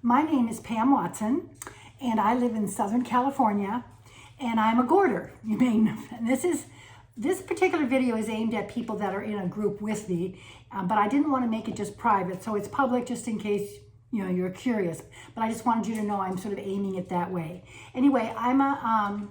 My name is Pam Watson, and I live in Southern California, and I'm a gourder. This particular video is aimed at people that are in a group with me, but I didn't want to make it just private, so it's public just in case you're curious. But I just wanted you to know I'm sort of aiming it that way. Anyway, I'm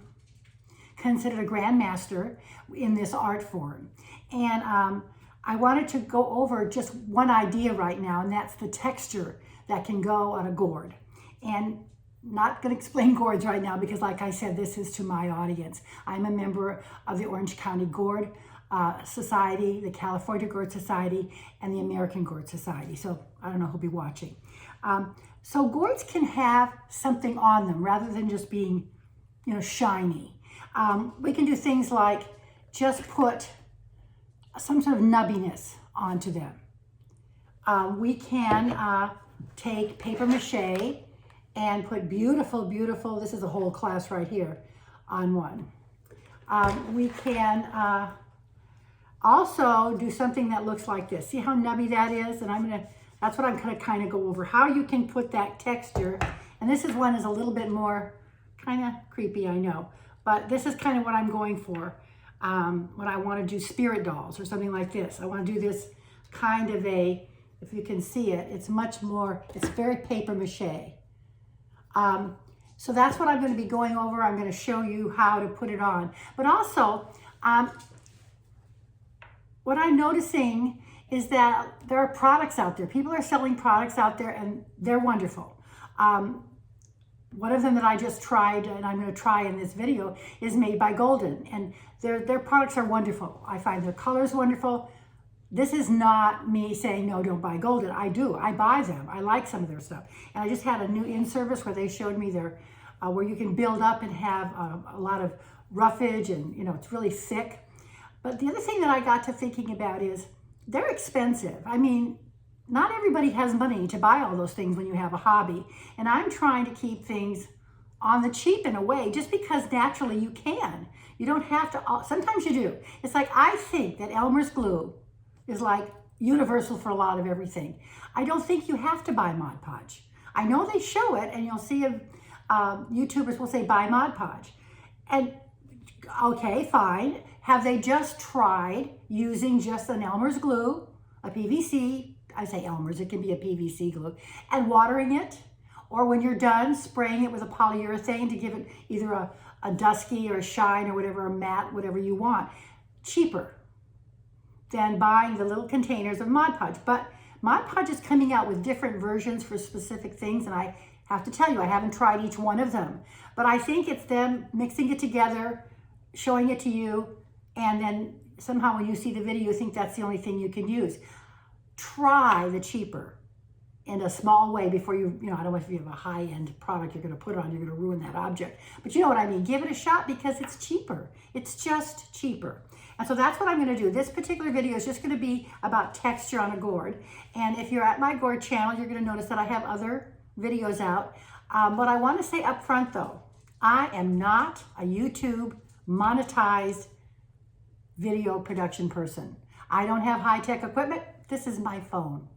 considered a grandmaster in this art form, and I wanted to go over just one idea right now, and that's the texture that can go on a gourd. And not going to explain gourds right now because, like I said, this is to my audience. I'm a member of the Orange County Gourd Society, the California Gourd Society, and the American Gourd Society. So I don't know who'll be watching. So gourds can have something on them rather than just being, shiny. We can do things like just put some sort of nubbiness onto them. We can take paper mache and put beautiful, this is a whole class right here on one. We can also do something that looks like this. See how nubby that is? And that's what I'm gonna kind of go over, how you can put that texture. And this is one is a little bit more kind of creepy, I know, but this is kind of what I'm going for. When I want to do spirit dolls or something like this. I want to do this kind of if you can see it, it's much more, it's very paper mache. So that's what I'm going to be going over. I'm going to show you how to put it on. But also, what I'm noticing is that there are products out there. People are selling products out there and they're wonderful. One of them that I just tried and I'm going to try in this video is made by Golden, and their products are wonderful. I find their colors wonderful. This is not me saying, no, don't buy Golden. I do. I buy them. I like some of their stuff. And I just had a new in-service where they showed me their, where you can build up and have a lot of roughage and, it's really thick. But the other thing that I got to thinking about is they're expensive. I mean, not everybody has money to buy all those things when you have a hobby. And I'm trying to keep things on the cheap in a way, just because naturally you can. You don't have to, sometimes you do. It's like, I think that Elmer's glue is like universal for a lot of everything. I don't think you have to buy Mod Podge. I know they show it, and you'll see YouTubers will say buy Mod Podge. And okay, fine. Have they just tried using just an Elmer's glue, a PVC, I say Elmer's, it can be a PVC glue, and watering it? Or when you're done, spraying it with a polyurethane to give it either a dusky or a shine or whatever, a matte, whatever you want. Cheaper than buying the little containers of Mod Podge. But Mod Podge is coming out with different versions for specific things, and I have to tell you, I haven't tried each one of them. But I think it's them mixing it together, showing it to you, and then somehow when you see the video, you think that's the only thing you can use. Try the cheaper in a small way before I don't know if you have a high-end product you're going to put on, you're going to ruin that object. But you know what I mean. Give it a shot because it's cheaper. It's just cheaper. And so that's what I'm going to do. This particular video is just going to be about texture on a gourd. And if you're at my gourd channel, you're going to notice that I have other videos out. What I want to say up front, though, I am not a YouTube monetized video production person. I don't have high-tech equipment. This is my phone.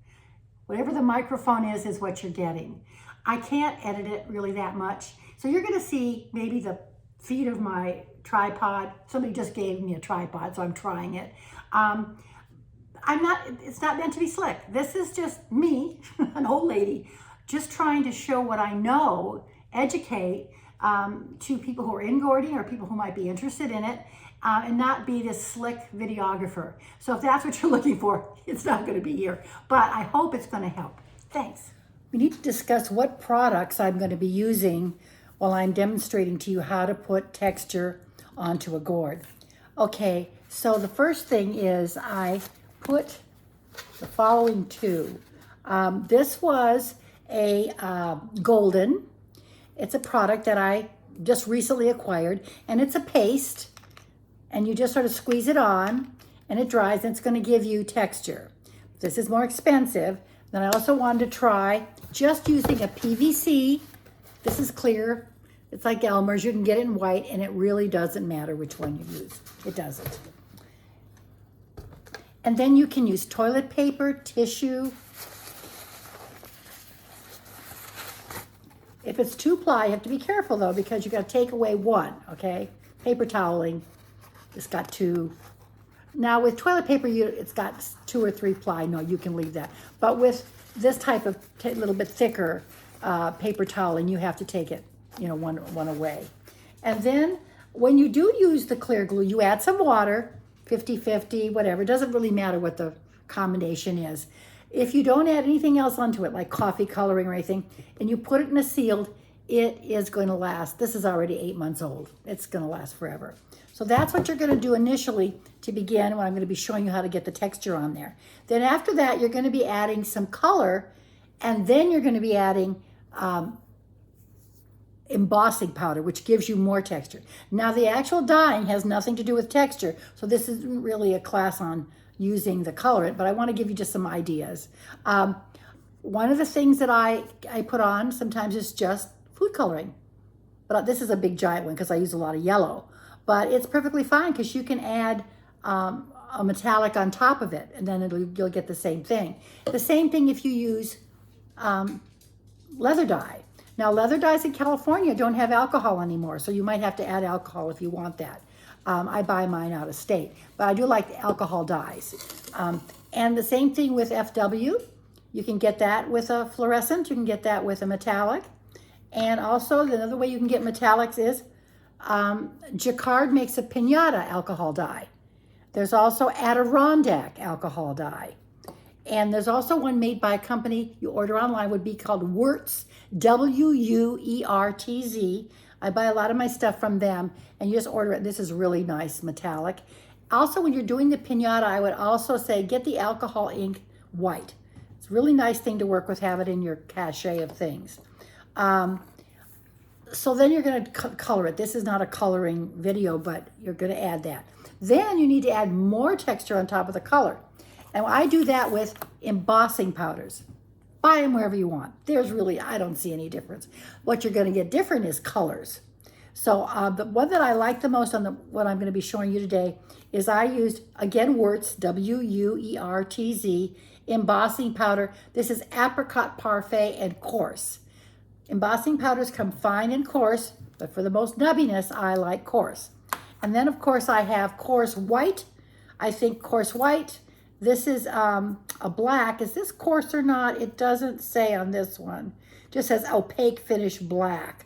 Whatever the microphone is what you're getting. I can't edit it really that much. So you're going to see maybe the feet of my tripod. Somebody just gave me a tripod, so I'm trying it. It's not meant to be slick. This is just me, an old lady, just trying to show what I know, educate to people who are in gourding or people who might be interested in it, and not be this slick videographer. So if that's what you're looking for, it's not going to be here. But I hope it's going to help. Thanks. We need to discuss what products I'm going to be using while I'm demonstrating to you how to put texture onto a gourd. Okay, so the first thing is I put the following two. This was a Golden. It's a product that I just recently acquired, and it's a paste. And you just sort of squeeze it on and it dries, and it's going to give you texture. This is more expensive. Then I also wanted to try just using a PVC. This is clear. It's like Elmer's. You can get it in white, and it really doesn't matter which one you use. It doesn't. And then you can use toilet paper, tissue, If it's 2-ply, you have to be careful though, because you got to take away one, okay? Paper toweling, it's got 2. Now with toilet paper, it's got 2 or 3-ply. No, you can leave that. But with this type of little bit thicker paper toweling, you have to take it, you know, one away. And then when you do use the clear glue, you add some water, 50-50, whatever. It doesn't really matter what the combination is. If you don't add anything else onto it, like coffee coloring or anything, and you put it in a sealed, it is going to last. This is already 8 months old. It's going to last forever. So that's what you're going to do initially to begin, when I'm going to be showing you how to get the texture on there. Then after that, you're going to be adding some color, and then you're going to be adding embossing powder, which gives you more texture. Now the actual dyeing has nothing to do with texture, so this isn't really a class on using the colorant, but I want to give you just some ideas. One of the things that I put on sometimes is just food coloring, but this is a big giant one because I use a lot of yellow, but it's perfectly fine because you can add a metallic on top of it, and then you'll get the same thing. The same thing if you use leather dye. Now, leather dyes in California don't have alcohol anymore, so you might have to add alcohol if you want that. I buy mine out of state, but I do like alcohol dyes. And the same thing with FW. You can get that with a fluorescent, you can get that with a metallic. And also, another way you can get metallics is Jacquard makes a pinata alcohol dye. There's also Adirondack alcohol dye. And there's also one made by a company you order online, would be called Gourds, W-U-E-R-T-Z. I buy a lot of my stuff from them, and you just order it. This is really nice metallic. Also, when you're doing the pinata, I would also say get the alcohol ink white. It's a really nice thing to work with, have it in your cachet of things. So then you're going to color it. This is not a coloring video, but you're going to add that. Then you need to add more texture on top of the color. And I do that with embossing powders. Buy them wherever you want. There's really, I don't see any difference. What you're going to get different is colors. So the one that I like the most on what I'm going to be showing you today is I used, again, Gourds, W-U-E-R-T-Z, embossing powder. This is apricot parfait and coarse. Embossing powders come fine and coarse, but for the most nubbiness, I like coarse. And then, of course, I have coarse white. I think coarse white. This is a black. Is this coarse or not? It doesn't say on this one. It just says opaque finish black.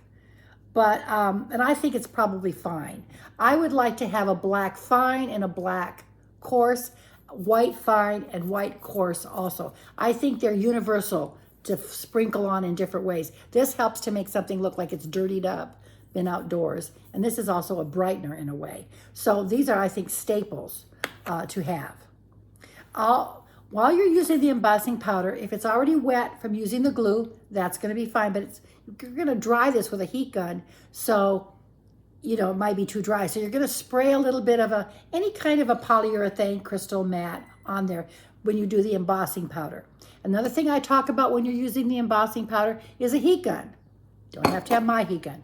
But, and I think it's probably fine. I would like to have a black fine and a black coarse, white fine and white coarse also. I think they're universal to sprinkle on in different ways. This helps to make something look like it's dirtied up, been outdoors. And this is also a brightener in a way. So these are, I think, staples to have. While you're using the embossing powder, if it's already wet from using the glue, that's going to be fine, but you're going to dry this with a heat gun, so you know it might be too dry. So you're going to spray a little bit of any kind of a polyurethane crystal mat on there when you do the embossing powder. Another thing I talk about when you're using the embossing powder is a heat gun. Don't have to have my heat gun.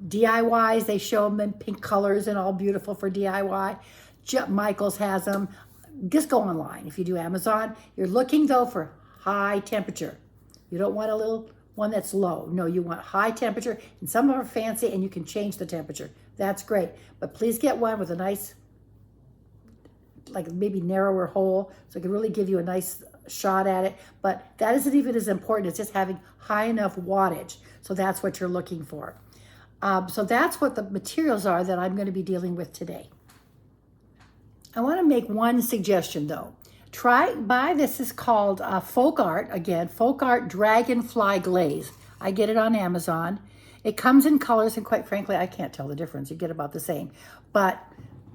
DIYs, they show them in pink colors and all beautiful for DIY. Michaels has them. Just go online. If you do Amazon, you're looking though for high temperature. You don't want a little one that's low. No, you want high temperature, and some of them are fancy and you can change the temperature. That's great. But please get one with a nice, like maybe narrower hole, so it can really give you a nice shot at it. But that isn't even as important. It's just having high enough wattage. So that's what you're looking for. So that's what the materials are that I'm going to be dealing with today. I want to make one suggestion though. This is called Folk Art, again, Folk Art Dragonfly Glaze. I get it on Amazon. It comes in colors, and quite frankly, I can't tell the difference. You get about the same. But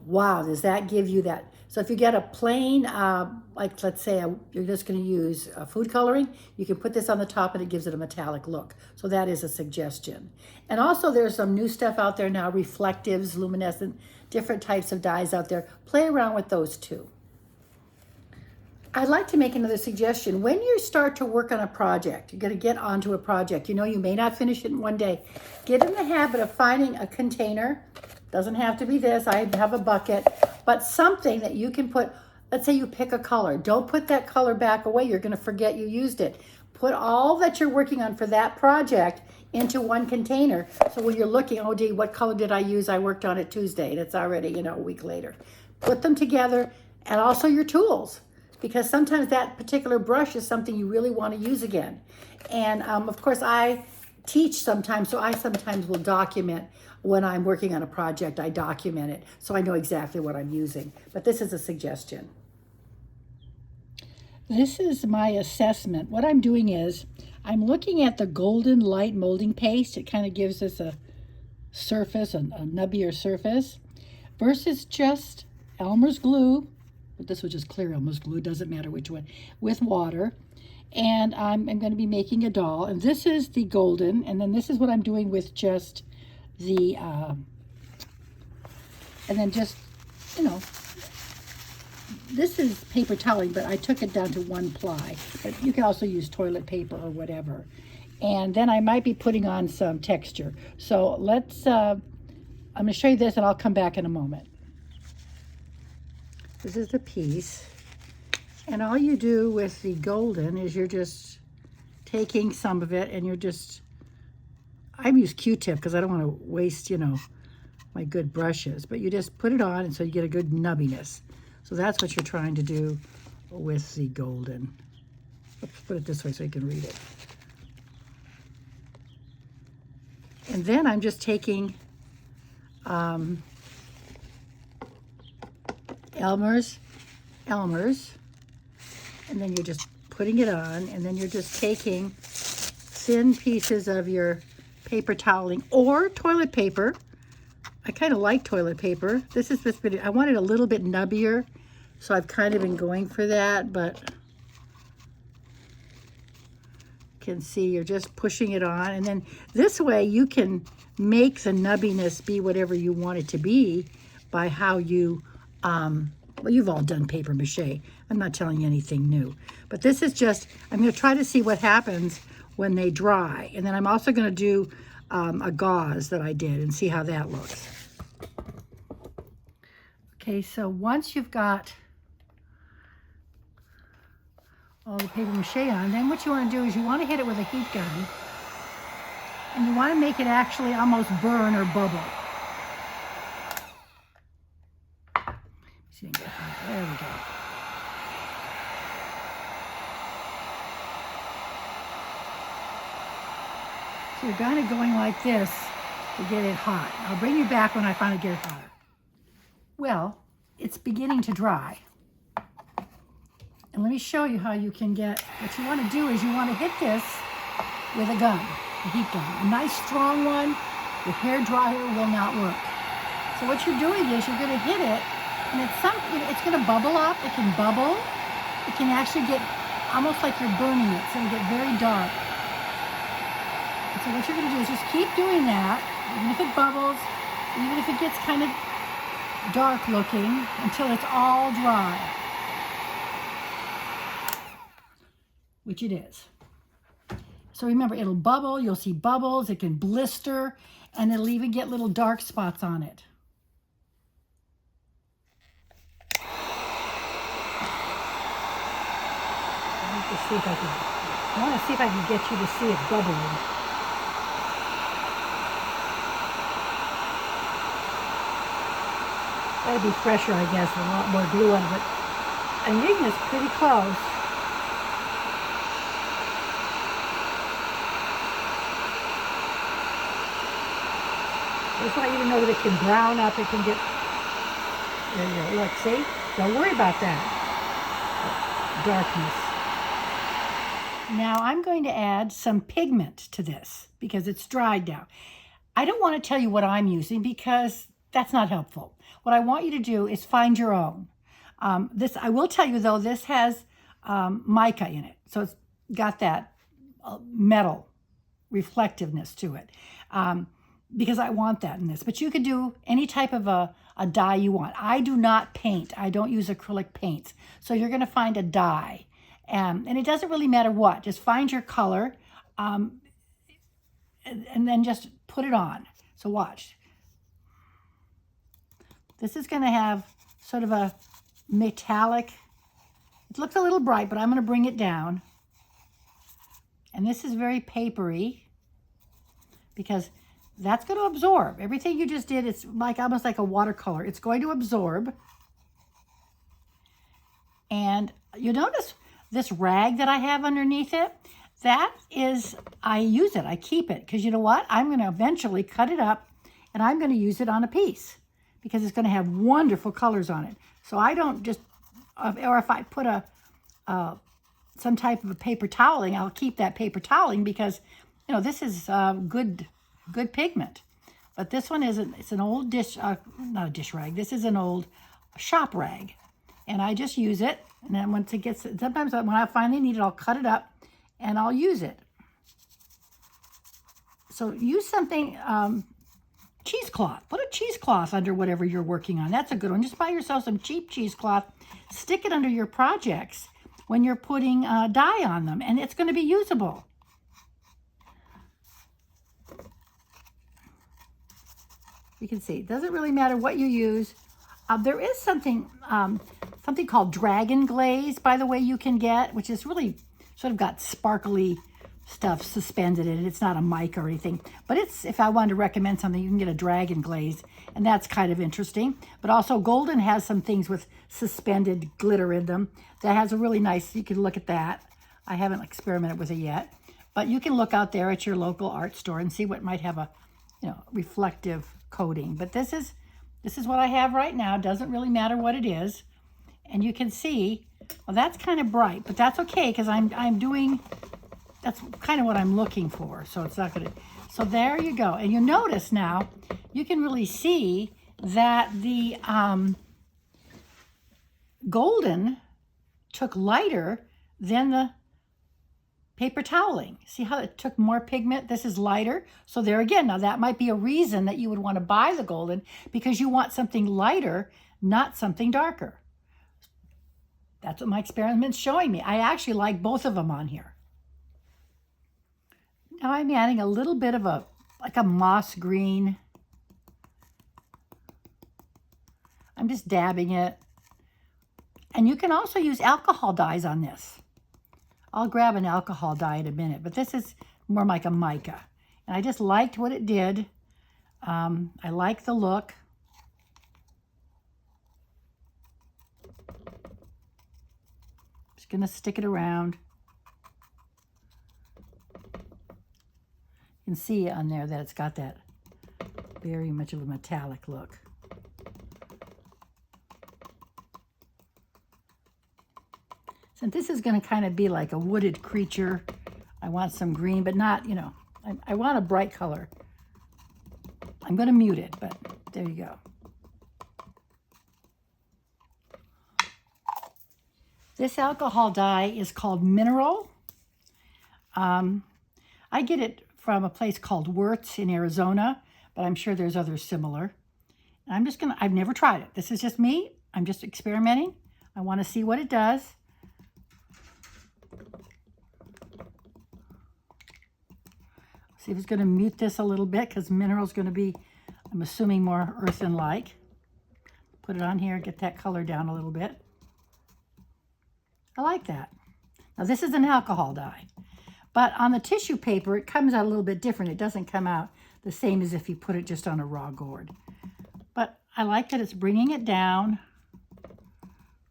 wow, does that give you that? So if you get a plain, like let's say you're just going to use food coloring, you can put this on the top and it gives it a metallic look. So that is a suggestion. And also there's some new stuff out there now, reflectives, luminescent, different types of dyes out there. Play around with those too. I'd like to make another suggestion. When you start to work on a project, you're going to get onto a project, you know you may not finish it in one day. Get in the habit of finding a container. Doesn't have to be this. I have a bucket, but something that you can put let's say you pick a color. Don't put that color back away. You're going to forget you used it. Put all that you're working on for that project into one container. So when you're looking, oh gee, what color did I use? I worked on it Tuesday and it's already, you know, a week later. Put them together, and also your tools, because sometimes that particular brush is something you really want to use again. And of course I teach sometimes, so I sometimes will document when I'm working on a project. I document it so I know exactly what I'm using. But this is a suggestion. This is my assessment. What I'm doing is I'm looking at the golden light molding paste. It kind of gives us a surface, a nubbier surface, versus just Elmer's glue, but this was just clear Elmer's glue, doesn't matter which one, with water. And I'm going to be making a doll, and this is the golden, and then this is what I'm doing with just the, and then just, you know, this is paper toweling, but I took it down to 1 ply, but you can also use toilet paper or whatever. And then I might be putting on some texture. So let's, I'm going to show you this and I'll come back in a moment. This is the piece. And all you do with the golden is you're just taking some of it and you're just, I use Q-tip because I don't want to waste, you know, my good brushes, but you just put it on and so you get a good nubbiness. So that's what you're trying to do with the golden. Let's put it this way so you can read it. And then I'm just taking Elmer's, and then you're just putting it on, and then you're just taking thin pieces of your paper toweling or toilet paper. I kind of like toilet paper. This is this bit, I want it a little bit nubbier, so I've kind of been going for that, but you can see you're just pushing it on, and then this way you can make the nubbiness be whatever you want it to be by how you, well, you've all done paper mache. I'm not telling you anything new, but this is just, I'm going to try to see what happens when they dry. And then I'm also going to do a gauze that I did and see how that looks. Okay, so once you've got all the paper mache on, then what you want to do is you want to hit it with a heat gun, and you want to make it actually almost burn or bubble. See if I can get hot. There we go. So you're kind of going like this to get it hot. I'll bring you back when I finally get it hotter. Well, it's beginning to dry. And let me show you how you can get, what you want to do is you want to hit this with a gun, a heat gun. A nice strong one. The hair dryer will not work. So what you're doing is you're going to hit it, and it's going to bubble up. It can bubble. It can actually get almost like you're burning it. It's going to get very dark. And so what you're going to do is just keep doing that, even if it bubbles, even if it gets kind of dark looking, until it's all dry, which it is. So remember, it'll bubble, you'll see bubbles, it can blister, and it'll even get little dark spots on it. I want to see if I can get you to see it bubbling. Gotta be fresher, I guess, with a lot more glue on it, but I'm getting this pretty close. I just want you to know that it can brown up, it can get, there you go, look, see? Don't worry about that. Darkness. Now I'm going to add some pigment to this because it's dried now. I don't want to tell you what I'm using because that's not helpful. What I want you to do is find your own. This, I will tell you though, this has mica in it. So it's got that metal reflectiveness to it. Because I want that in this. But you could do any type of a dye you want. I do not paint. I don't use acrylic paints. So you're going to find a dye. And it doesn't really matter what. Just find your color and then just put it on. So watch. This is going to have sort of a metallic. It looks a little bright, but I'm going to bring it down. And this is very papery because that's going to absorb. Everything you just did, it's like almost like a watercolor. It's going to absorb. And you notice this rag that I have underneath it? That is, I use it. I keep it because you know what? I'm going to eventually cut it up and I'm going to use it on a piece because it's going to have wonderful colors on it. So I don't just, or if I put some type of a paper toweling, I'll keep that paper toweling because, you know, this is good pigment. But this one isn't, it's an old dish, not a dish rag. This is an old shop rag. And I just use it. And then once it gets, sometimes when I finally need it, I'll cut it up and I'll use it. So use something, cheesecloth. Put a cheesecloth under whatever you're working on. That's a good one. Just buy yourself some cheap cheesecloth. Stick it under your projects when you're putting dye on them. And it's going to be usable. You can see, it doesn't really matter what you use. There is something called dragon glaze, by the way, you can get, which is really sort of got sparkly stuff suspended in it. It's not a mica or anything, but it's, if I wanted to recommend something, you can get a dragon glaze, and that's kind of interesting. But also Golden has some things with suspended glitter in them that has a really nice, you can look at that. I haven't experimented with it yet, but you can look out there at your local art store and see what might have a, you know, reflective coating. But this is what I have right now. Doesn't really matter what it is. And you can see, well, that's kind of bright, but that's okay because I'm doing, that's kind of what I'm looking for. So it's not gonna, so there you go. And you notice now, you can really see that the Golden took lighter than the paper toweling. See how it took more pigment? This is lighter. So there again, now that might be a reason that you would want to buy the Golden because you want something lighter, not something darker. That's what my experiment's showing me. I actually like both of them on here. Now I'm adding a little bit of like a moss green. I'm just dabbing it. And you can also use alcohol dyes on this. I'll grab an alcohol dye in a minute, but this is more like a mica. And I just liked what it did. I like the look. Just gonna stick it around. You can see on there that it's got that very much of a metallic look. Since this is going to kind of be like a wooded creature, I want some green, but not, you know, I want a bright color. I'm going to mute it, but there you go. This alcohol dye is called Mineral. I get it from a place called Gourds in Arizona, but I'm sure there's others similar. And I'm just going to, I've never tried it. This is just me. I'm just experimenting. I want to see what it does. See if it's going to mute this a little bit because Mineral's going to be, I'm assuming, more earthen-like. Put it on here, get that color down a little bit. I like that. Now this is an alcohol dye, but on the tissue paper, it comes out a little bit different. It doesn't come out the same as if you put it just on a raw gourd. But I like that it's bringing it down,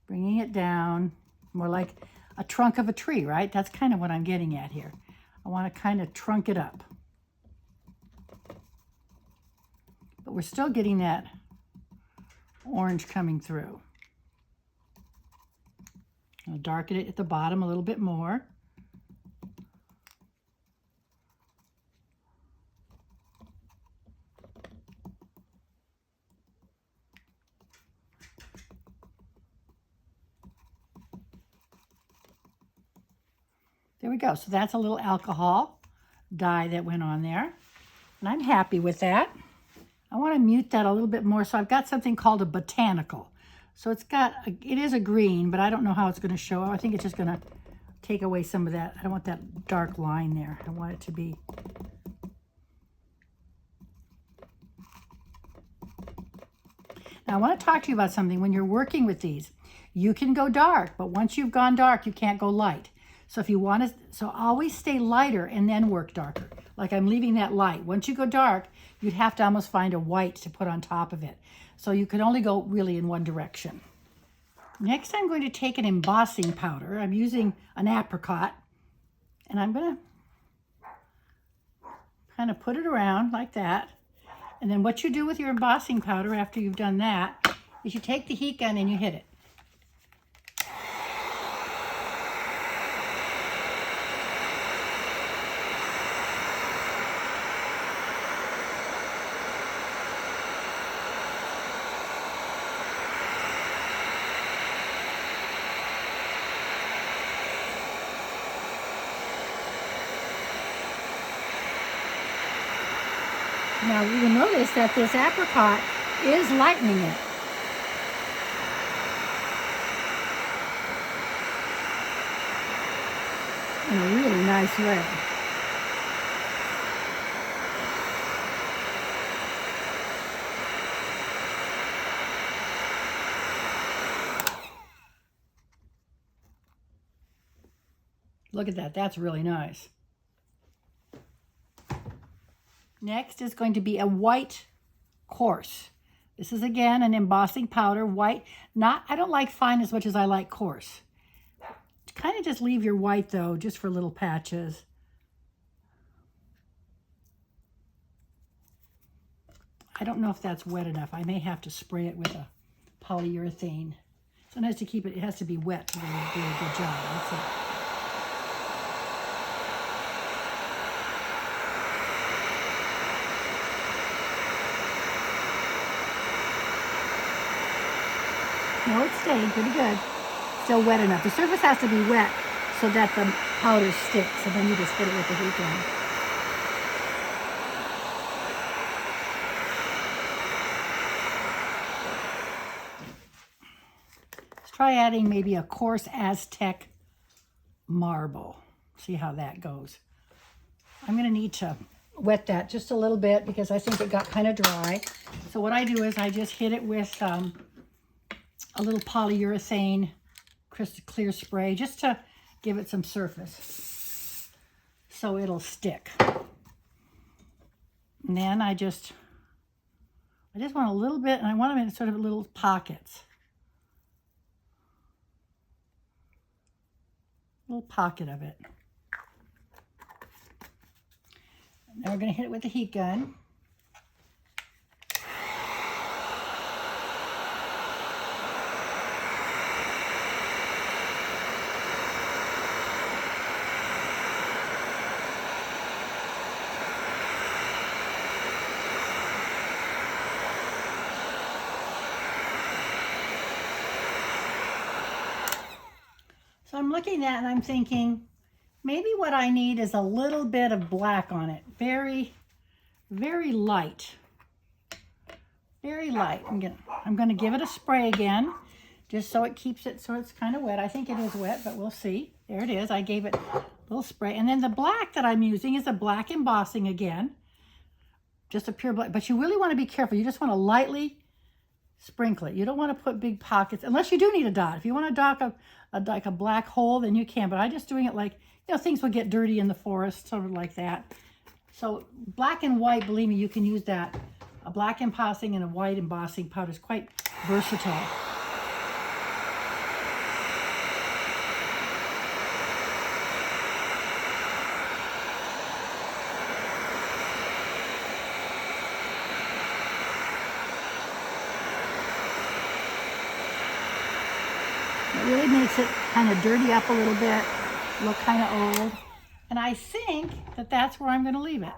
more like a trunk of a tree, right? That's kind of what I'm getting at here. I want to kind of trunk it up. But we're still getting that orange coming through. I'll darken it at the bottom a little bit more. There we go. So that's a little alcohol dye that went on there. And I'm happy with that. I want to mute that a little bit more. So I've got something called a botanical. So it's got, it is a green, but I don't know how it's going to show. I think it's just going to take away some of that. I don't want that dark line there. I want it to be. Now I want to talk to you about something. When you're working with these, You can go dark, but once you've gone dark, you can't go light. So if you want to, so always stay lighter and then work darker. Like I'm leaving that light. Once you go dark, you'd have to almost find a white to put on top of it. So you can only go really in one direction. Next, I'm going to take an embossing powder. I'm using an apricot, and I'm going to kind of put it around like that. And then what you do with your embossing powder after you've done that is you take the heat gun and you hit it. Now you'll notice that this apricot is lightening it. In a really nice way. Look at that, that's really nice. Next is going to be a white coarse. This is again an embossing powder, white. I don't like fine as much as I like coarse. Kind of just leave your white though, just for little patches. I don't know if that's wet enough. I may have to spray it with a polyurethane. Sometimes to keep it, it has to be wet to really do a good job. That's it. No, it's staying pretty good. Still wet enough. The surface has to be wet so that the powder sticks, and then you just hit it with the heat gun. Let's try adding maybe a coarse Aztec marble. See how that goes. I'm going to need to wet that just a little bit because I think it got kind of dry. So what I do is I just hit it with a little polyurethane crystal clear spray just to give it some surface so it'll stick. And then I just want a little bit, and I want them in sort of little pockets. A little pocket of it. Now we're going to hit it with the heat gun. So I'm looking at it and I'm thinking, maybe what I need is a little bit of black on it. Very, very light. Very light. I'm going to give it a spray again, just so it keeps it so it's kind of wet. I think it is wet, but we'll see. There it is. I gave it a little spray. And then the black that I'm using is a black embossing again. Just a pure black. But you really want to be careful. You just want to lightly sprinkle it. You don't want to put big pockets, unless you do need a dot. If you want to dot like a black hole, then you can. But I'm just doing it like, you know, things will get dirty in the forest, sort of like that. So black and white, believe me, you can use that. A black embossing and a white embossing powder is quite versatile. It really makes it kind of dirty up a little bit, look kind of old. And I think that that's where I'm going to leave it.